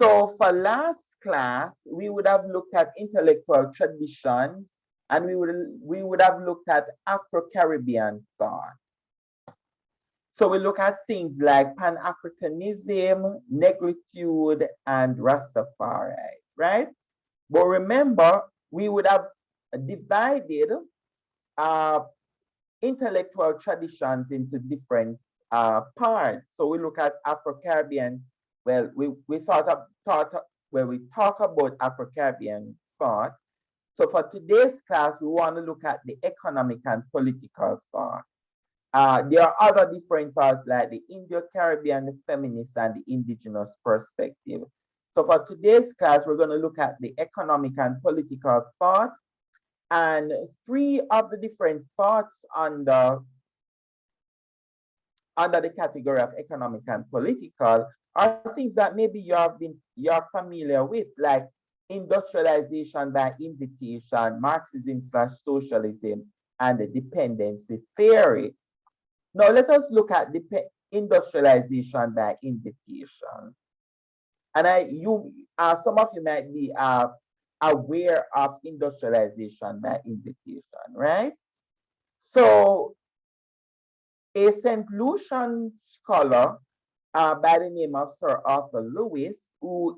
So for last class, we would have looked at intellectual traditions, and we would have looked at Afro-Caribbean thought. So we look at things like Pan-Africanism, Negritude, and Rastafari, right? But remember, we would have divided intellectual traditions into different parts. So we look at Afro-Caribbean. Well, we talk about Afro-Caribbean thought. So for today's class, we want to look at the economic and political thought. There are other different thoughts like the Indo-Caribbean, the feminist, and the indigenous perspective. So for today's class, we're going to look at the economic and political thought. And three of the different thoughts under the category of economic and political are things that maybe you're familiar with, like industrialization by invitation, Marxism/socialism, and the dependency theory. Now let us look at industrialization by invitation. And some of you might be aware of industrialization by invitation, right? So a St. Lucian scholar by the name of Sir Arthur Lewis,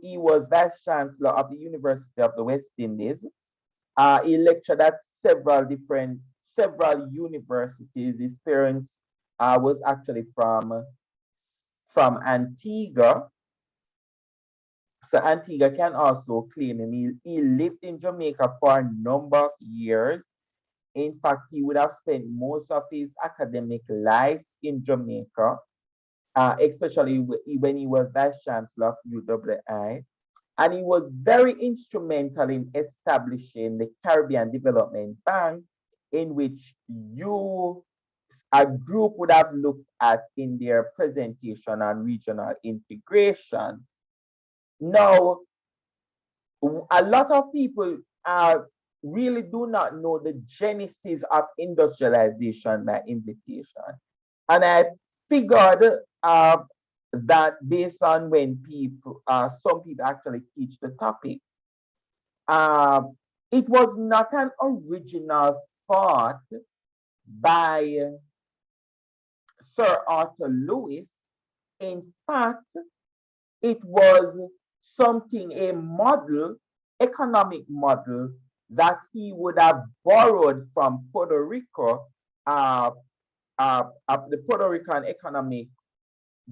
he was Vice Chancellor of the University of the West Indies. He lectured at several universities. His parents was actually from Antigua. So Antigua can also claim him. He lived in Jamaica for a number of years. In fact, he would have spent most of his academic life in Jamaica, especially when he was Vice Chancellor of UWI. And he was very instrumental in establishing the Caribbean Development Bank, in which a group would have looked at in their presentation on regional integration. Now, a lot of people really do not know the genesis of industrialization by invitation. And I figured that based on when some people actually teach the topic, it was not an original thought by Sir Arthur Lewis. In fact, it was a model, economic model, that he would have borrowed from Puerto Rico, the Puerto Rican economic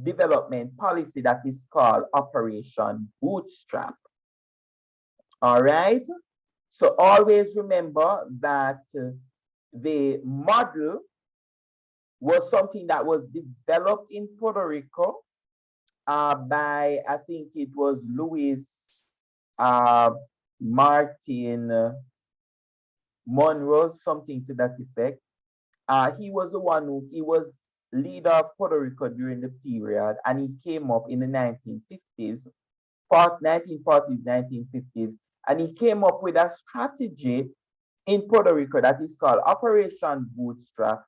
development policy that is called Operation Bootstrap. All right. So always remember that the model was something that was developed in Puerto Rico by, I think it was Louis Martin Monroe, something to that effect. He was the one he was leader of Puerto Rico during the period, and he came up in the 1950s, 1940s, 1950s, and he came up with a strategy in Puerto Rico that is called Operation Bootstrap.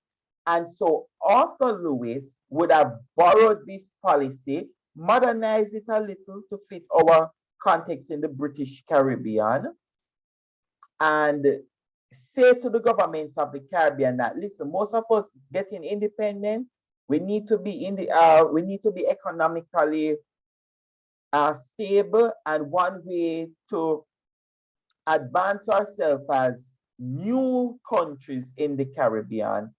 And so Arthur Lewis would have borrowed this policy, modernized it a little to fit our context in the British Caribbean, and say to the governments of the Caribbean that, listen, most of us getting independence, we need to be economically stable, and one way to advance ourselves as new countries in the Caribbean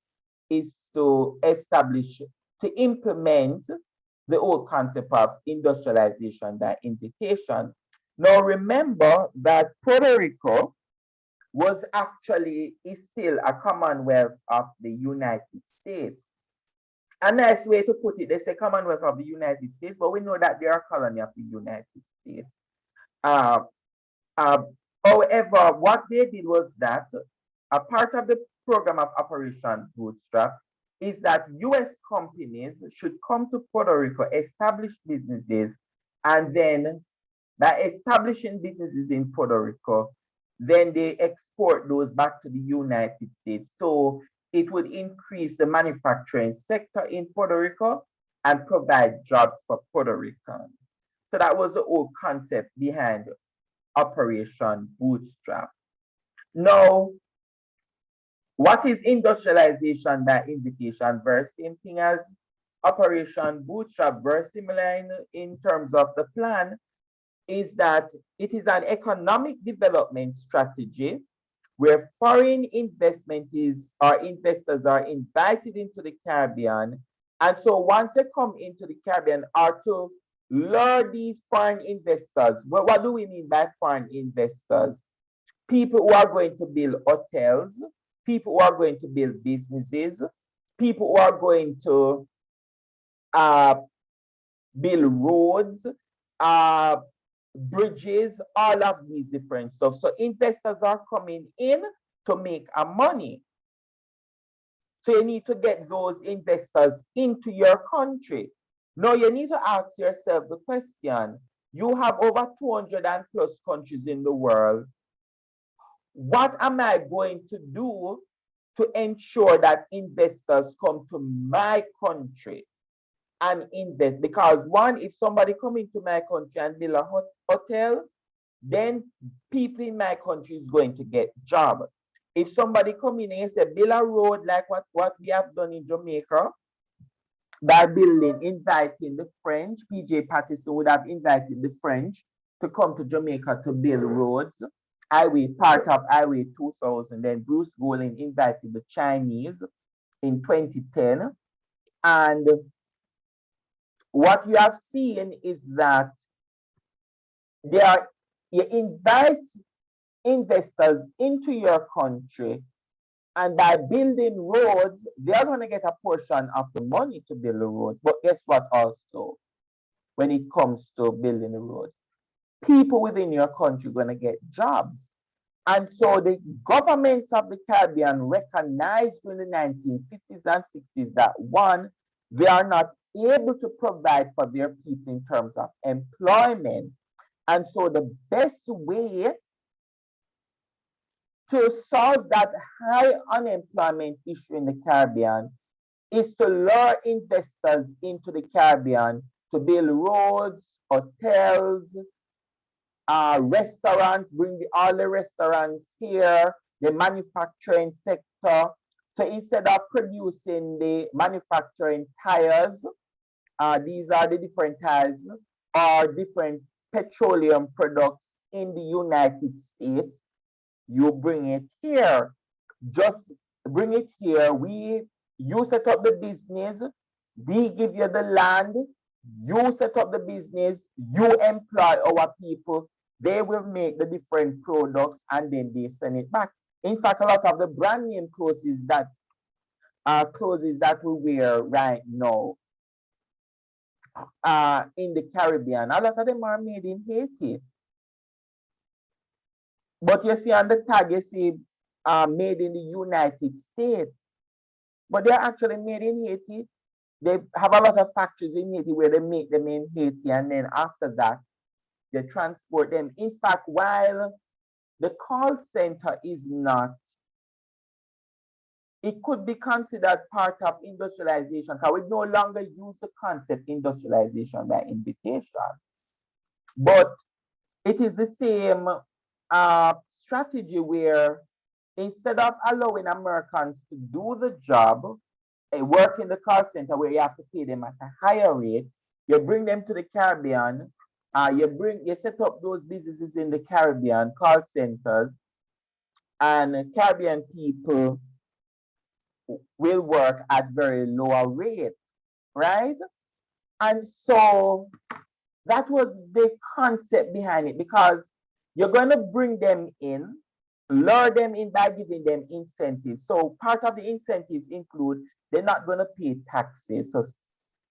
is to implement the old concept of industrialization by invitation. Now remember that Puerto Rico is still a commonwealth of the United States. A nice way to put it, they say Commonwealth of the United States, but we know that they are a colony of the United States. However, what they did was that a part of the program of Operation Bootstrap is that US companies should come to Puerto Rico, establish businesses, and then by establishing businesses in Puerto Rico, then they export those back to the United States. So it would increase the manufacturing sector in Puerto Rico and provide jobs for Puerto Ricans. So that was the whole concept behind Operation Bootstrap. Now, what is industrialization by invitation? Very same thing as Operation Bootstrap, very similar in terms of the plan, is that it is an economic development strategy where foreign investors are invited into the Caribbean. And so once they come into the Caribbean, are to lure these foreign investors. What do we mean by foreign investors? People who are going to build hotels, people who are going to build businesses, people who are going to build roads, bridges, all of these different stuff. So investors are coming in to make a money. So you need to get those investors into your country. Now you need to ask yourself the question, you have over 200 and plus countries in the world. What am I going to do to ensure that investors come to my country and invest? Because one, if somebody come into my country and build a hotel, then people in my country is going to get job. If somebody come in and say build a road like what we have done in Jamaica by building, inviting the French, PJ Patterson would have invited the French to come to Jamaica to build roads. Part of Highway 2000, then Bruce Golding invited the Chinese in 2010. And what you have seen is that you invite investors into your country, and by building roads, they're going to get a portion of the money to build the roads. But guess what also, when it comes to building the roads, people within your country are going to get jobs. And so the governments of the Caribbean recognized in the 1950s and 60s that one, they are not able to provide for their people in terms of employment. And so the best way to solve that high unemployment issue in the Caribbean is to lure investors into the Caribbean to build roads, hotels, restaurants, bring all the restaurants here, the manufacturing sector. So instead of producing the manufacturing tires, these are the different tires or different petroleum products in the United States, you bring it here. Just bring it here. You set up the business, we give you the land, you set up the business, you employ our people, they will make the different products and then they send it back. In fact, a lot of the brand name clothes that we wear right now in the Caribbean, a lot of them are made in Haiti. But you see on the tag, you see made in the United States. But they're actually made in Haiti. They have a lot of factories in Haiti where they make them in Haiti, and then after that, they transport them. In fact, while the call center is not, it could be considered part of industrialization, because we no longer use the concept industrialization by invitation. But it is the same strategy where instead of allowing Americans to do the job, work in the call center where you have to pay them at a higher rate, you bring them to the Caribbean, you set up those businesses in the Caribbean, call centers, and Caribbean people will work at very lower rate, right? And so that was the concept behind it, because you're going to bring them in, lure them in by giving them incentives. So part of the incentives include they're not going to pay taxes.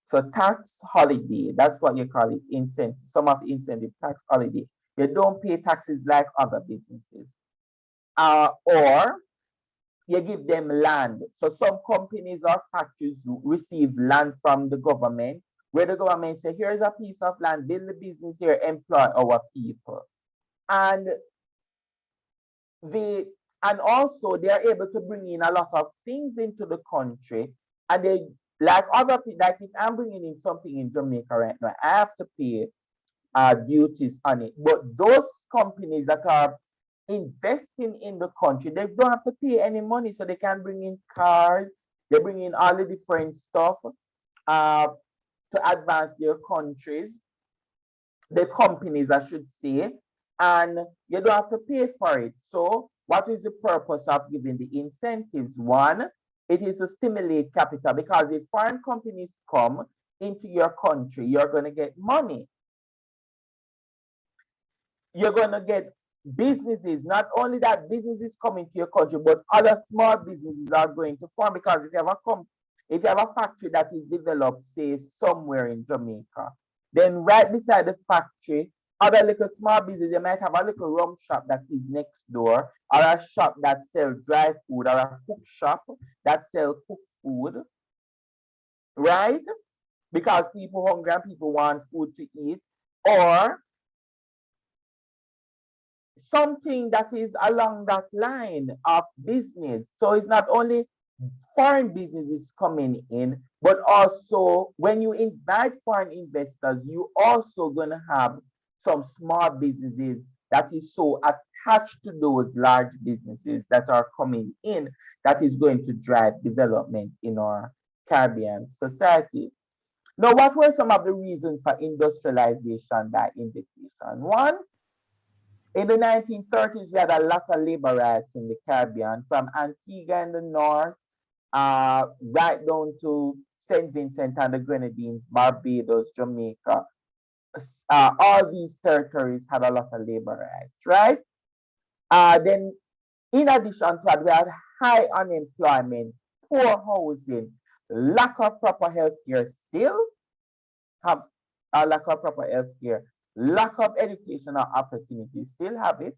So tax holiday, that's what you call it, incentive. Some of the incentive tax holiday. They don't pay taxes like other businesses. Or you give them land. So some companies or factories receive land from the government, where the government say, here's a piece of land, build the business here, employ our people. And also they are able to bring in a lot of things into the country, and they, like other people, like if I'm bringing in something in Jamaica right now, I have to pay duties on it. But those companies that are investing in the country, they don't have to pay any money, so they can bring in cars, they bring in all the different stuff to advance their countries, the companies, I should say, and you don't have to pay for it. So what is the purpose of giving the incentives? One, it is to stimulate capital, because if foreign companies come into your country, you're going to get money. You're going to get businesses. Not only that, businesses coming to your country, but other small businesses are going to form, because if you have a factory that is developed, say, somewhere in Jamaica, then right beside the factory, other little small businesses, you might have a little rum shop that is next door, or a shop that sells dry food, or a cook shop that sells cooked food, right? Because people hungry and people want food to eat, or something that is along that line of business. So it's not only foreign businesses coming in, but also when you invite foreign investors, you also gonna have some small businesses that is so attached to those large businesses that are coming in, that is going to drive development in our Caribbean society. Now, what were some of the reasons for industrialization by invitation? One, in the 1930s, we had a lot of labor rights in the Caribbean, from Antigua in the north, right down to St. Vincent and the Grenadines, Barbados, Jamaica. All these territories had a lot of labor rights, right? Then, in addition to that, we had high unemployment, poor housing, lack of proper health care, still have a lack of proper health care, lack of educational opportunities, still have it.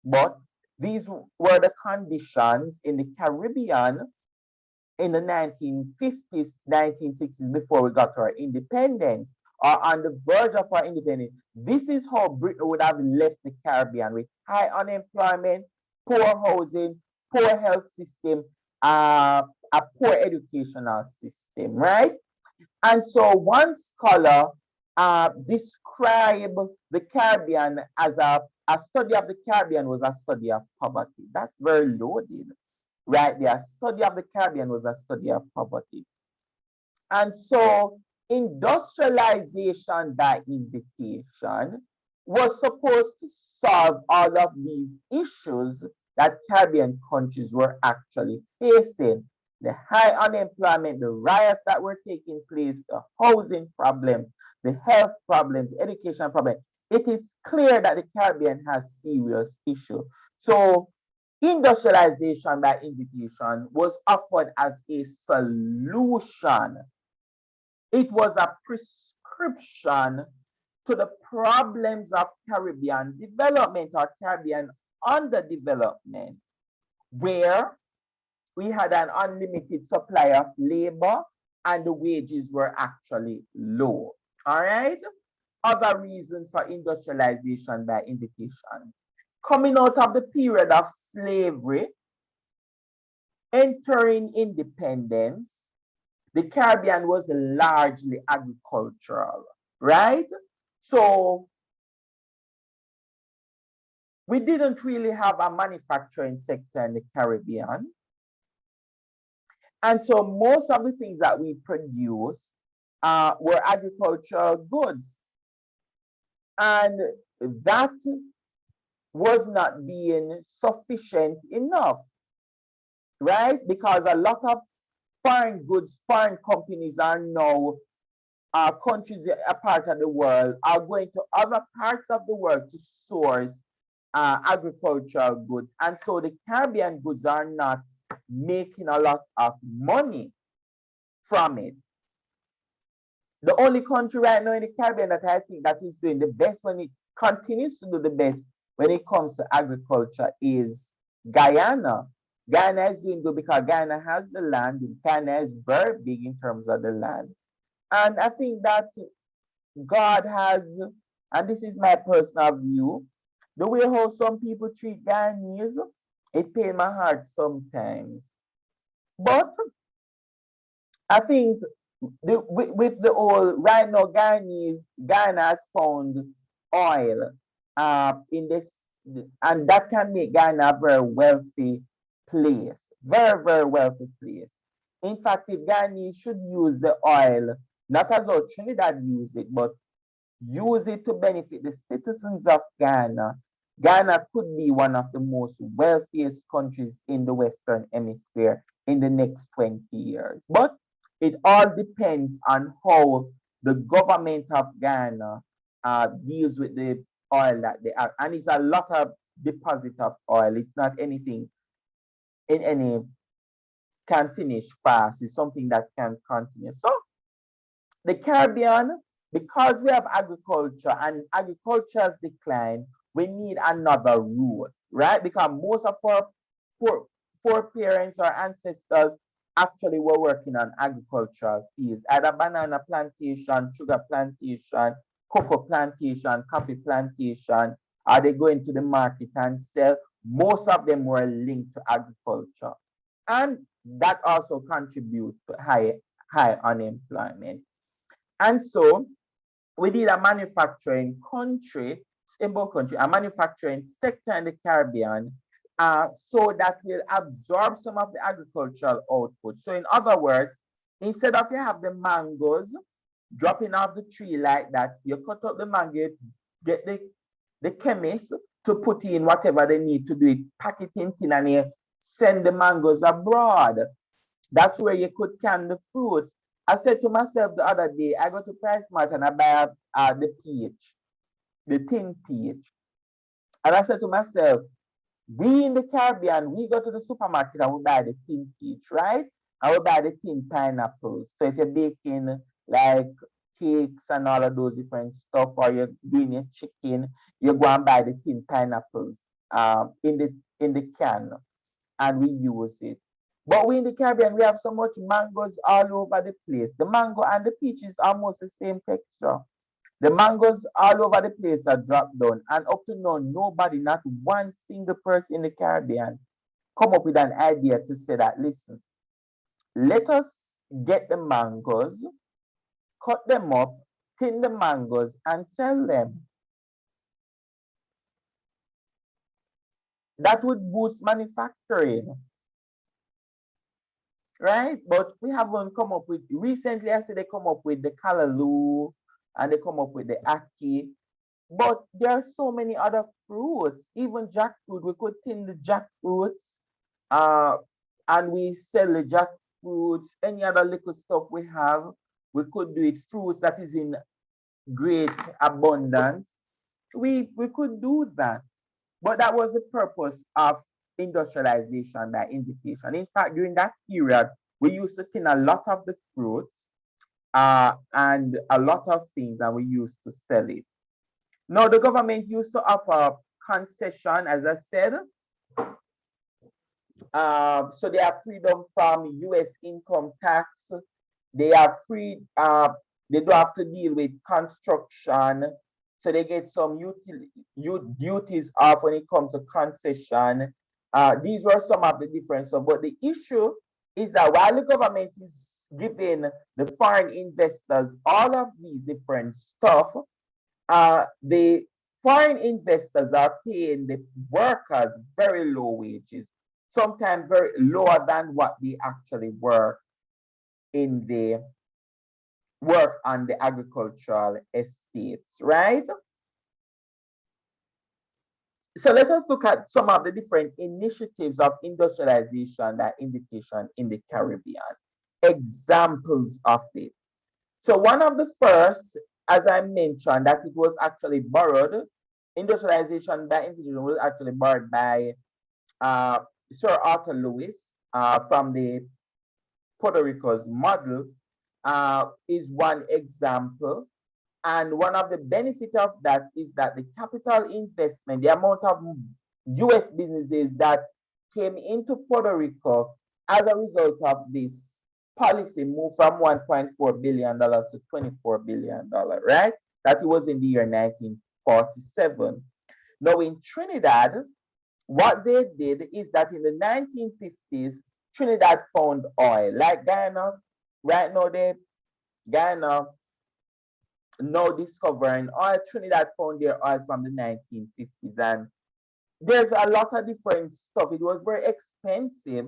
But these were the conditions in the Caribbean in the 1950s, 1960s, before we got our independence, or on the verge of our independence. This is how Britain would have left the Caribbean, with high unemployment, poor housing, poor health system, a poor educational system, right? And so one scholar described the Caribbean as a study of the Caribbean was a study of poverty. That's very loaded, right there. A study of the Caribbean was a study of poverty. And so industrialization by invitation was supposed to solve all of these issues that Caribbean countries were actually facing. The high unemployment, the riots that were taking place, the housing problems, the health problems, education problems. It is clear that the Caribbean has serious issues. So industrialization by invitation was offered as a solution. It was a prescription to the problems of Caribbean development, or Caribbean underdevelopment, where we had an unlimited supply of labor and the wages were actually low. All right? Other reasons for industrialization by invitation. Coming out of the period of slavery, entering independence, the Caribbean was largely agricultural, right? So we didn't really have a manufacturing sector in the Caribbean. And so most of the things that we produce were agricultural goods. And that was not being sufficient enough, right? Because a lot of foreign goods, foreign companies are now, countries a part of the world are going to other parts of the world to source agricultural goods. And so the Caribbean goods are not making a lot of money from it. The only country right now in the Caribbean that I think that is doing the best, when it continues to do the best when it comes to agriculture, is Guyana. Guyana is doing good because Guyana has the land. Guyana is very big in terms of the land. And I think that God has, and this is my personal view, the way how some people treat Guyanese, it pains my heart sometimes. But I think with the oil, right now, Ghana has found oil in this, and that can make Ghana a very wealthy place, very, very wealthy place. In fact, if Ghana should use the oil, not as how Trinidad use it, but use it to benefit the citizens of Ghana, Ghana could be one of the most wealthiest countries in the Western Hemisphere in the next 20 years. But it all depends on how the government of Ghana deals with the oil that they have. And it's a lot of deposit of oil. It's not anything in any can finish fast. It's something that can continue. So the Caribbean, because we have agriculture and agriculture has declined, we need another route, right? Because most of our foreparents or ancestors actually were working on agricultural fields, either banana plantation, sugar plantation, cocoa plantation, coffee plantation. Are they going to the market and sell? Most of them were linked to agriculture. And that also contributes to high unemployment. And so we need a manufacturing country, stable country, a manufacturing sector in the Caribbean, so that will absorb some of the agricultural output. So in other words, instead of you have the mangoes dropping off the tree like that, you cut up the mango, get the chemist to put in whatever they need to do it, pack it in tin, and you send the mangoes abroad. That's where you could can the fruits. I said to myself the other day, I go to Price Mart and I buy the peach, the tin peach. And I said to myself, we in the Caribbean, we go to the supermarket and we buy the tin peach, right? And we buy the tin pineapples. So if you're baking like cakes and all of those different stuff, or you're doing your chicken, you go and buy the tin pineapples in the can, and we use it. But we in the Caribbean, we have so much mangoes all over the place. The mango and the peach is almost the same texture. The mangoes all over the place are dropped down. And up to now, nobody, not one single person in the Caribbean, come up with an idea to say that, listen, let us get the mangoes, cut them up, tin the mangoes, and sell them. That would boost manufacturing. Right? But we haven't come up with, recently I said they come up with the callaloo and they come up with the ackee. But there are so many other fruits, even jackfruit. We could tin the jackfruits and we sell the jackfruits, any other little stuff we have. We could do it, fruits that is in great abundance. We could do that. But that was the purpose of industrialization by invitation. In fact, during that period, we used to tin a lot of the fruits and a lot of things, and we used to sell it. Now, the government used to offer concession, as I said. So they have freedom from US income tax. They are free, they don't have to deal with construction. So they get some duties off when it comes to concession. These were some of the differences. But the issue is that while the government is giving the foreign investors all of these different stuff, the foreign investors are paying the workers very low wages, sometimes very lower than what they actually work in the work on the agricultural estates, right? So let us look at some of the different initiatives of industrialization that invitation in the Caribbean, examples of it. So one of the first, as I mentioned, that it was actually borrowed, industrialization by invitation was actually borrowed by Sir Arthur Lewis from the Puerto Rico's model, is one example. And one of the benefits of that is that the capital investment, the amount of US businesses that came into Puerto Rico as a result of this policy moved from $1.4 billion to $24 billion, right? That was in the year 1947. Now in Trinidad, what they did is that in the 1950s, Trinidad found oil. Like Guyana, right now Guyana now discovering oil. Trinidad found their oil from the 1950s, and there's a lot of different stuff. It was very expensive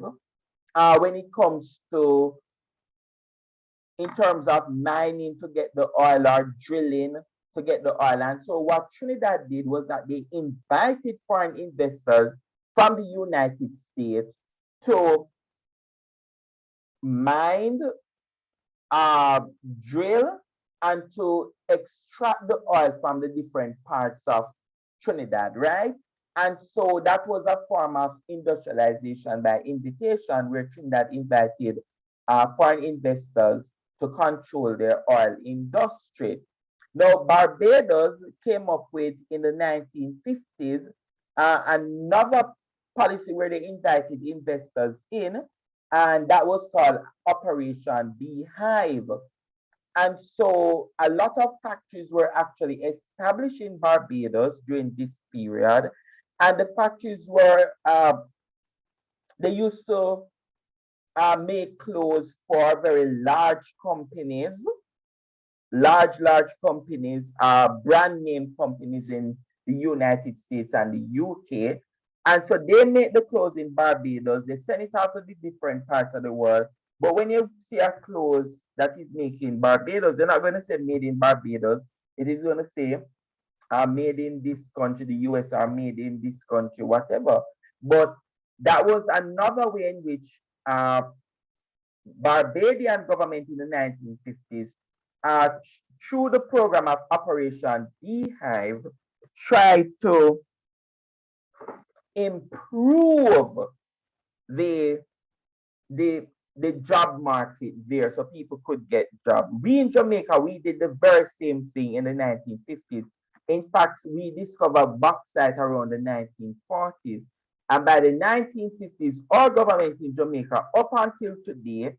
when it comes to in terms of mining to get the oil or drilling to get the oil. And so what Trinidad did was that they invited foreign investors from the United States to mine, uh, drill, and to extract the oil from the different parts of Trinidad, right? And so that was a form of industrialization by invitation, where Trinidad invited foreign investors to control their oil industry. Now, Barbados came up with, in the 1950s, another policy where they invited investors in, and that was called Operation Beehive. And so a lot of factories were actually established in Barbados during this period. And the factories were, they used to make clothes for very large companies, large companies, brand name companies in the United States and the UK. And so they make the clothes in Barbados, they send it out to the different parts of the world. But when you see a clothes that is made in Barbados, they're not going to say made in Barbados. It is going to say made in this country, the US, are made in this country, whatever. But that was another way in which Barbadian government in the 1950s, through the program of Operation Beehive, tried to improve the the the job market there so people could get jobs. We in Jamaica, we did the very same thing in the 1950s. In fact, we discovered bauxite around the 1940s. And by the 1950s, our government in Jamaica, up until today,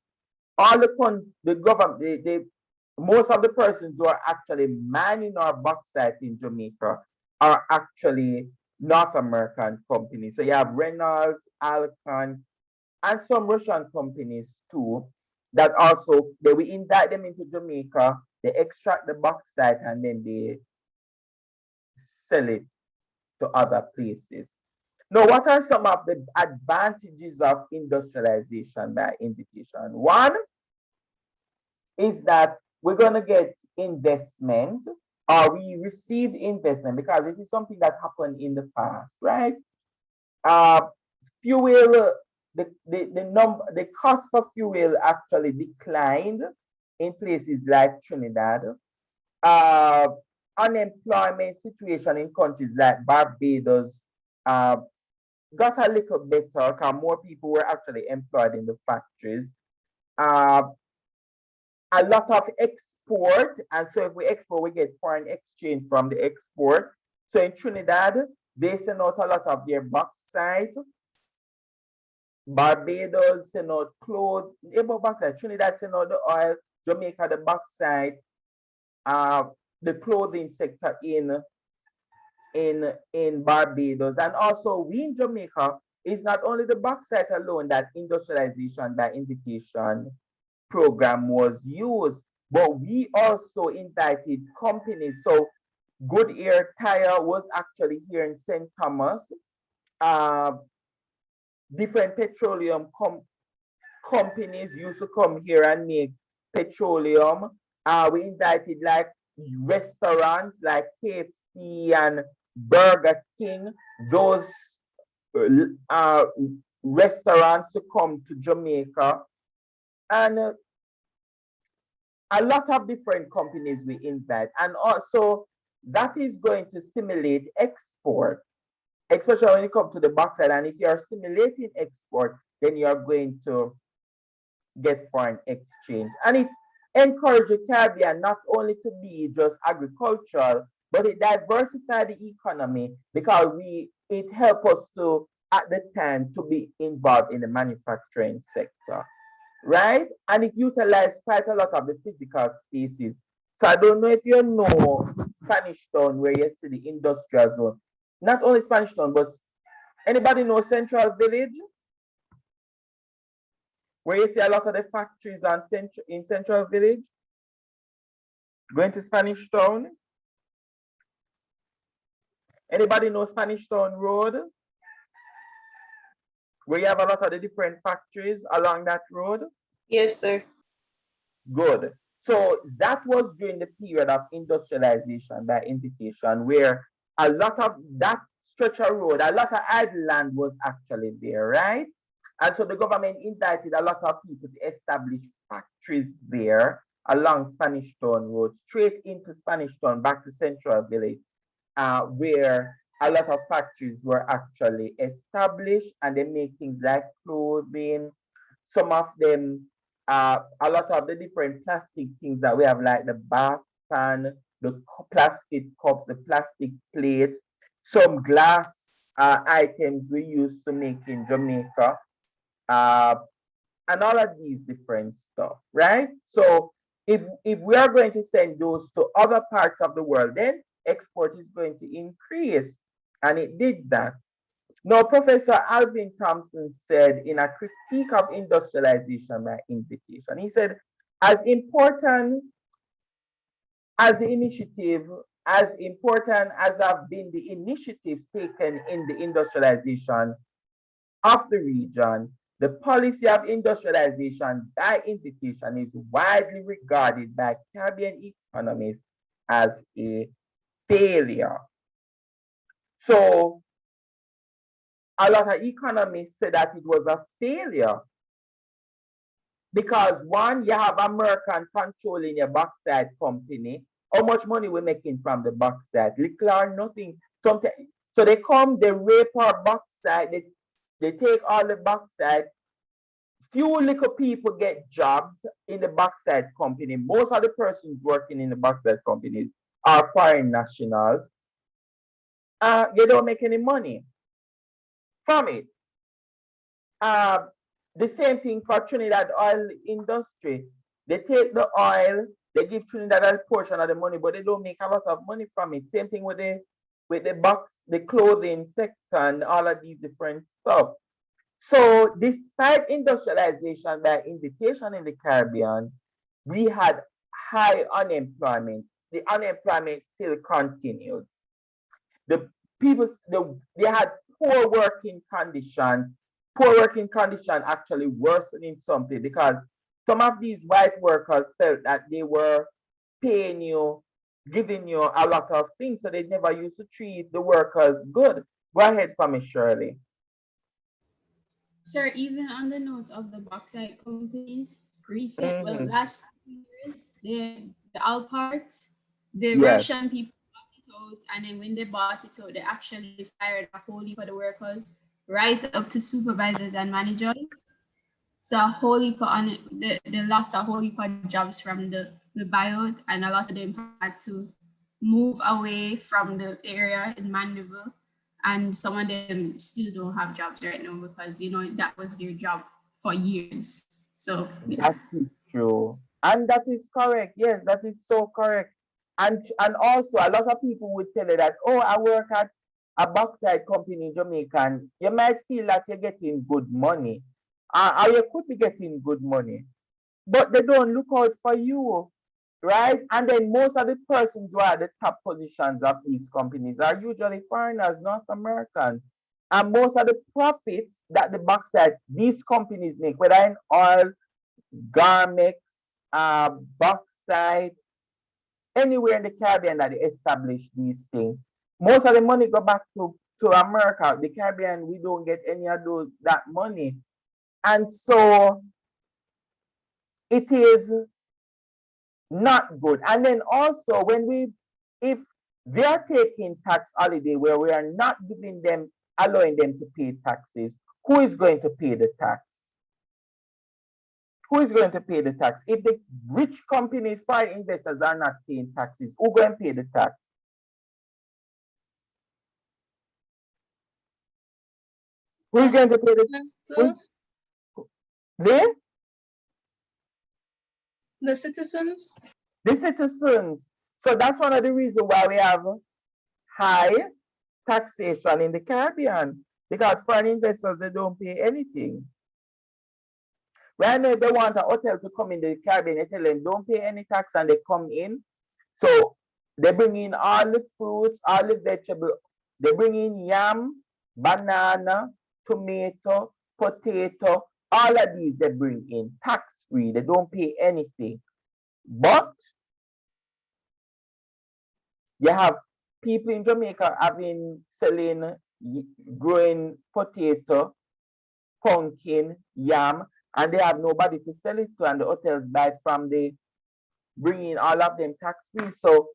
all the government, most of the persons who are actually mining our bauxite in Jamaica are actually North American companies. So you have Reynolds, Alcon, and some Russian companies too, that also, they will indict them into Jamaica, they extract the bauxite, and then they sell it to other places. Now, what are some of the advantages of industrialization by invitation? One is that we're going to get investment, or we received investment, because it is something that happened in the past, right? Fuel, the cost for fuel actually declined in places like Trinidad. Unemployment situation in countries like Barbados got a little better because more people were actually employed in the factories. A lot of export, and so if we export, we get foreign exchange from the export. So in Trinidad, they send out a lot of their bauxite. Barbados send out clothes, bauxite. Trinidad send out the oil. Jamaica the bauxite. The clothing sector in Barbados, and also we in Jamaica, is not only the bauxite alone that industrialization by invitation program was used, but we also invited companies. So Goodyear Tire was actually here in St. Thomas. Different petroleum companies used to come here and make petroleum. We invited like restaurants like KFC and Burger King, those restaurants to come to Jamaica. And a lot of different companies we invite. And also that is going to stimulate export, especially when you come to the bauxite. And if you are stimulating export, then you are going to get foreign exchange. And it encouraged the Caribbean not only to be just agricultural, but it diversified the economy, because it helped us to, at the time, to be involved in the manufacturing sector, right? And it utilized quite a lot of the physical spaces. So I don't know if you know Spanish Town, where you see the industrial zone. Not only Spanish Town, but anybody know Central Village? Where you see a lot of the factories in Central Village? Going to Spanish Town? Anybody know Spanish Town Road? Where you have a lot of the different factories along that road? Yes, sir. Good. So that was during the period of industrialization by invitation, where a lot of that stretch of road, a lot of idle land was actually there, right? And so the government invited a lot of people to establish factories there along Spanish Town Road, straight into Spanish Town, back to Central Village, where a lot of factories were actually established, and they make things like clothing. Some of them, a lot of the different plastic things that we have, like the bath pan, the plastic cups, the plastic plates, some glass items we used to make in Jamaica, uh, and all of these different stuff, right? So if we are going to send those to other parts of the world, then export is going to increase, and it did that. Now, Professor Alvin Thompson said in a critique of industrialization by invitation, he said, as important as the initiative, as important as have been the initiatives taken in the industrialization of the region, the policy of industrialization by invitation is widely regarded by Caribbean economists as a failure. So a lot of economists say that it was a failure because, one, you have American controlling your bauxite company. How much money we're making from the bauxite? Little or nothing. Sometimes, so they come, they rape our bauxite, they take all the bauxite. Few little people get jobs in the bauxite company. Most of the persons working in the bauxite companies are foreign nationals. They don't make any money from it. The same thing for Trinidad oil industry. They take the oil, they give Trinidad a portion of the money, but they don't make a lot of money from it. Same thing with the box, the clothing sector, and all of these different stuff. So despite industrialization by invitation in the Caribbean, we had high unemployment. The unemployment still continued. The people, they had poor working conditions. Poor working condition actually worsening something because some of these white workers felt that they were paying you, giving you a lot of things, so they never used to treat the workers good. Go ahead for me, Shirley. Sir, even on the note of the bauxite companies, Mm-hmm. last years, the Alpart, the Yes. Russian people bought it out, and then when they bought it out, they actually fired a whole heap of the workers, right up to supervisors and managers. So a whole heap on it, they lost a whole heap of jobs from the buyout, and a lot of them had to move away from the area in Mandeville, and some of them still don't have jobs right now because that was their job for years. So yeah. That is true. And that is correct. Yes, that is so correct. And also a lot of people would tell you that, oh, I work at a bauxite company in Jamaica, and you might feel that you're getting good money. Or you could be getting good money. But they don't look out for you, right? And then most of the persons who are at the top positions of these companies are usually foreigners, North Americans. And most of the profits that the bauxite, these companies make, whether in oil, garments, bauxite, anywhere in the Caribbean that they establish these things, most of the money go back to America. The Caribbean, we don't get any of those that money. And so it is not good. And then also if they're taking tax holiday where we are not giving them, allowing them to pay taxes, who is going to pay the tax? Who is going to pay the tax? If the rich companies, foreign investors are not paying taxes, who going to pay the tax? Who is going to pay the they? The citizens? The citizens. So that's one of the reasons why we have high taxation in the Caribbean, because foreign investors, they don't pay anything. Right now, if they want a hotel to come in the Caribbean, they tell them don't pay any tax and they come in. So they bring in all the fruits, all the vegetables. They bring in yam, banana, tomato, potato, all of these they bring in tax-free. They don't pay anything. But you have people in Jamaica selling, growing potato, pumpkin, yam, and they have nobody to sell it to, and the hotels buy it from the bringing all of them tax-free. So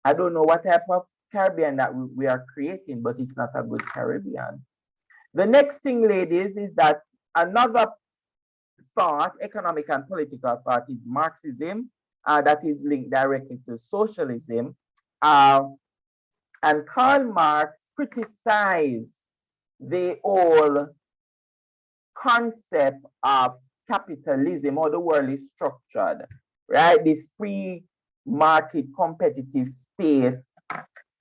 I don't know what type of Caribbean that we are creating, but it's not a good Caribbean. The next thing, ladies, is that another thought, economic and political thought, is Marxism, that is linked directly to socialism. And Karl Marx criticized the whole concept of capitalism, how the world is structured, right? This free market competitive space.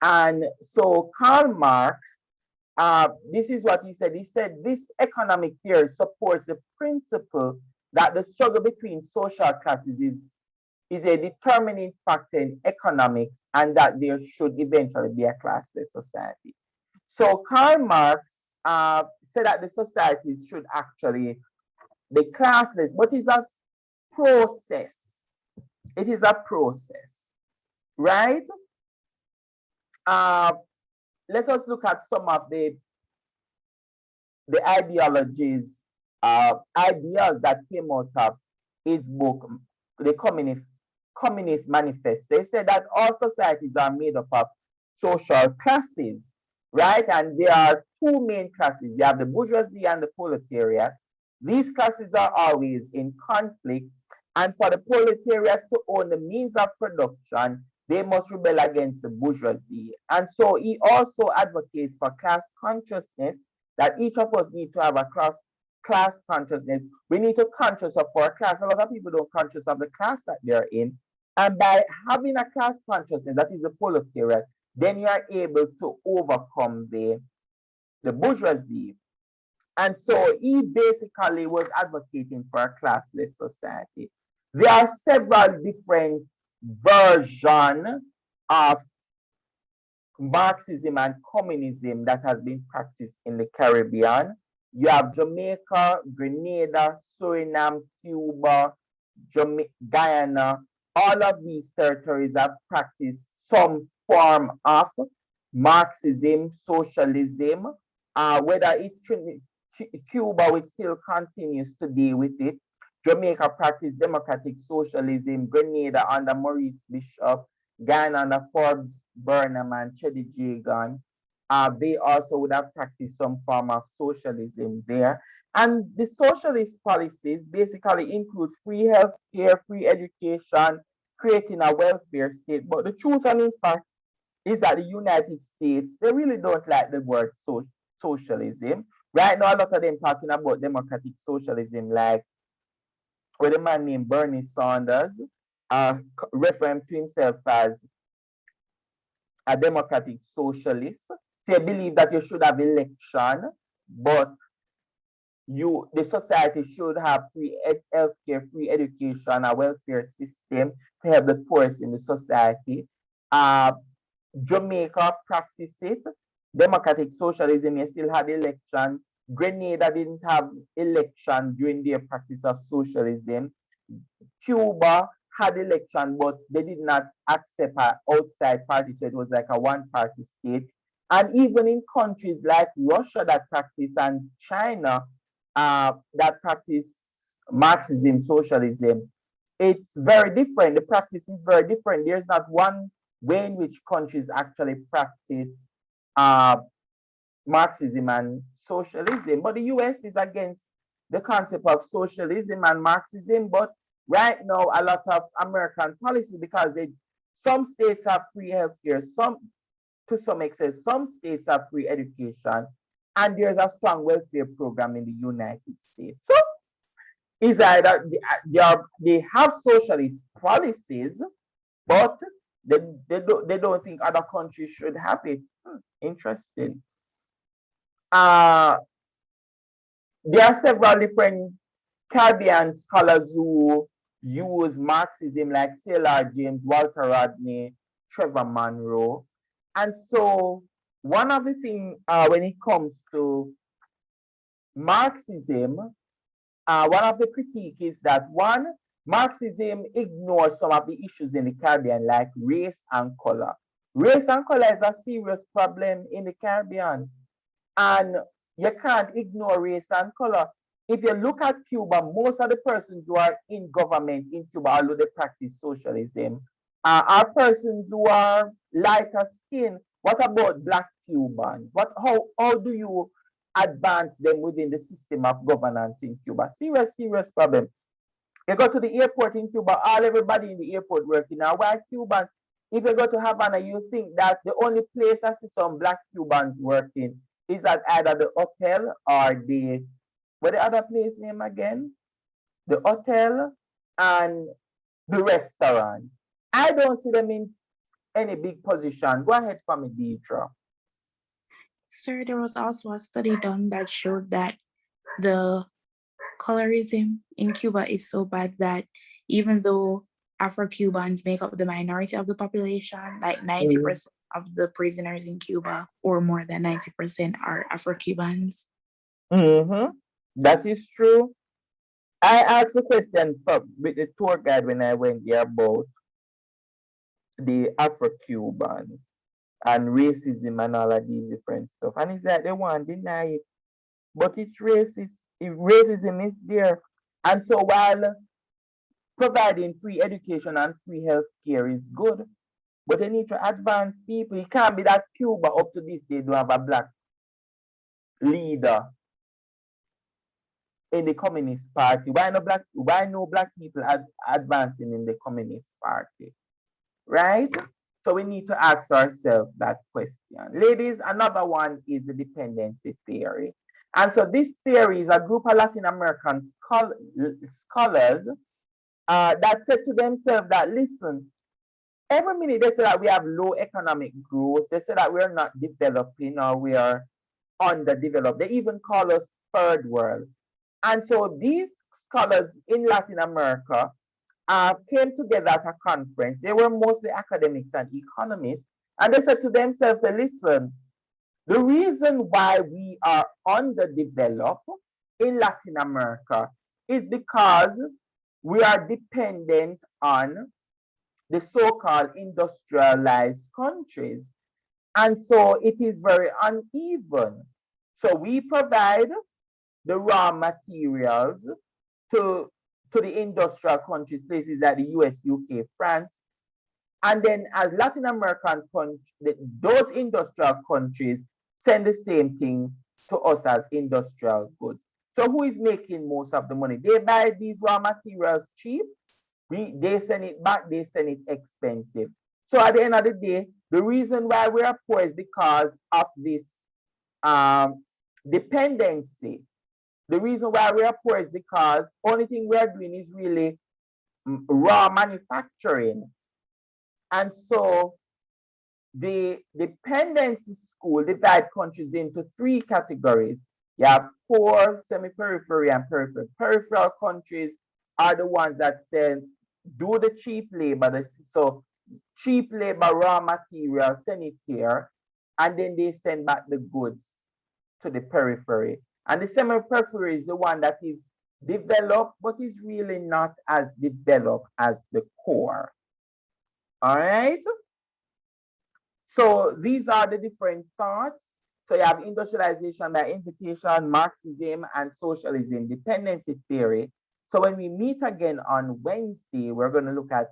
And so Karl Marx, this is what he said. He said this economic theory supports the principle that the struggle between social classes is a determining factor in economics, and that there should eventually be a classless society. So Karl Marx said that the societies should actually be classless, but it's a process. It is a process, right? Let us look at some of the ideologies, ideas that came out of his book, the Communist Manifesto. They said that all societies are made up of social classes, right? And there are two main classes. You have the bourgeoisie and the proletariat. These classes are always in conflict, and for the proletariat to own the means of production, they must rebel against the bourgeoisie. And so he also advocates for class consciousness, that each of us need to have a class consciousness. We need to conscious of our class. A lot of people don't conscious of the class that they're in. And by having a class consciousness, that is the proletariat, then you are able to overcome the bourgeoisie. And so he basically was advocating for a classless society. There are several different versions of Marxism and communism that has been practiced in the Caribbean. You have Jamaica, Grenada, Suriname, Cuba, Guyana. All of these territories have practiced some form of Marxism, socialism, whether it's Cuba, which still continues to deal with it. Jamaica practiced democratic socialism, Grenada under Maurice Bishop, Ghana under Forbes Burnham and Chedi Jagan. They also would have practiced some form of socialism there. And the socialist policies basically include free health care, free education, creating a welfare state. But the truth and in fact is that the United States, they really don't like the word socialism. Right now, a lot of them talking about democratic socialism, like with a man named Bernie Sanders, referring to himself as a democratic socialist. They believe that you should have election, but the society should have free healthcare, free education, a welfare system to help the poorest in the society. Jamaica practiced it. Democratic socialism, you still had election. Grenada didn't have election during their practice of socialism. Cuba had election, but they did not accept an outside party, so it was like a one-party state. And even in countries like Russia that practice and China that practice Marxism, socialism, it's very different. The practice is very different. There's not one way in which countries actually practice Marxism and socialism. But the US is against the concept of socialism and Marxism. But right now, a lot of American policies, because some states have free healthcare, to some extent, some states have free education, and there's a strong welfare program in the United States. So it's either they have socialist policies, but they don't think other countries should have it. Interesting. There are several different Caribbean scholars who use Marxism like Sailor James, Walter Rodney, Trevor Monroe. And so one of the things when it comes to Marxism, one of the critique is that one, Marxism ignores some of the issues in the Caribbean like race and color. Race and color is a serious problem in the Caribbean. And you can't ignore race and color. If you look at Cuba, most of the persons who are in government in Cuba, although they practice socialism, are persons who are lighter skin. What about Black Cubans? How do you advance them within the system of governance in Cuba? Serious problem. You go to the airport in Cuba, everybody in the airport working. Now, white Cubans, if you go to Havana, you think that the only place I see some Black Cubans working is at either the hotel or what the other place name again? The hotel and the restaurant. I don't see them in any big position. Go ahead for me, Deidre. Sir, there was also a study done that showed that the colorism in Cuba is so bad that even though Afro-Cubans make up the minority of the population, like 90% of the prisoners in Cuba, or more than 90%, are Afro-Cubans. That is true. I asked a question with the tour guide when I went there about the Afro-Cubans and racism and all of these different stuff. And it's like they want to deny it. But it's racist. Racism is there. And so while providing free education and free health care is good, but they need to advance people. It can't be that Cuba up to this day don't have a black leader in the Communist Party. Why no black people advancing in the Communist Party? Right? So we need to ask ourselves that question. Ladies, another one is the dependency theory. And so this theory is a group of Latin American scholars that said to themselves that, listen, every minute they say that we have low economic growth. They say that we're not developing or we are underdeveloped. They even call us third world. And so these scholars in Latin America came together at a conference. They were mostly academics and economists. And they said to themselves, listen, the reason why we are underdeveloped in Latin America is because we are dependent on the so-called industrialized countries. And so it is very uneven. So we provide the raw materials to the industrial countries, places like the US, UK, France. And then as Latin American countries, those industrial countries send the same thing to us as industrial goods. So who is making most of the money? They buy these raw materials cheap. They send it back, they send it expensive. So at the end of the day, the reason why we are poor is because of this dependency. The reason why we are poor is because only thing we are doing is really raw manufacturing. And so the dependency school divides countries into three categories. You have poor, semi-periphery, and peripheral. Peripheral countries are the ones that do the cheap labor. So cheap labor, raw material, send it here, and then they send back the goods to the periphery. And the semi-periphery is the one that is developed, but is really not as developed as the core. All right? So these are the different thoughts. So you have industrialization by invitation, Marxism, and socialism, dependency theory. So when we meet again on Wednesday, we're going to look at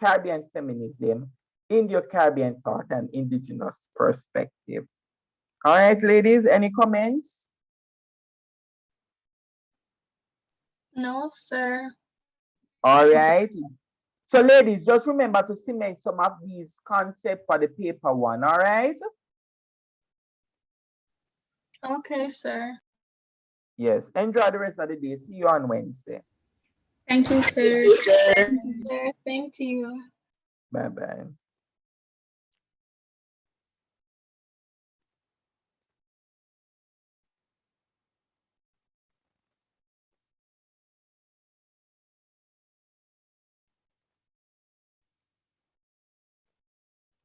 Caribbean feminism, Indo-Caribbean thought, and indigenous perspective. All right, ladies, any comments? No, sir. All right. So ladies, just remember to cement some of these concepts for the paper one, all right? Okay, sir. Yes, enjoy the rest of the day. See you on Wednesday. Thank you, sir. Thank you, sir. Thank you. Bye-bye.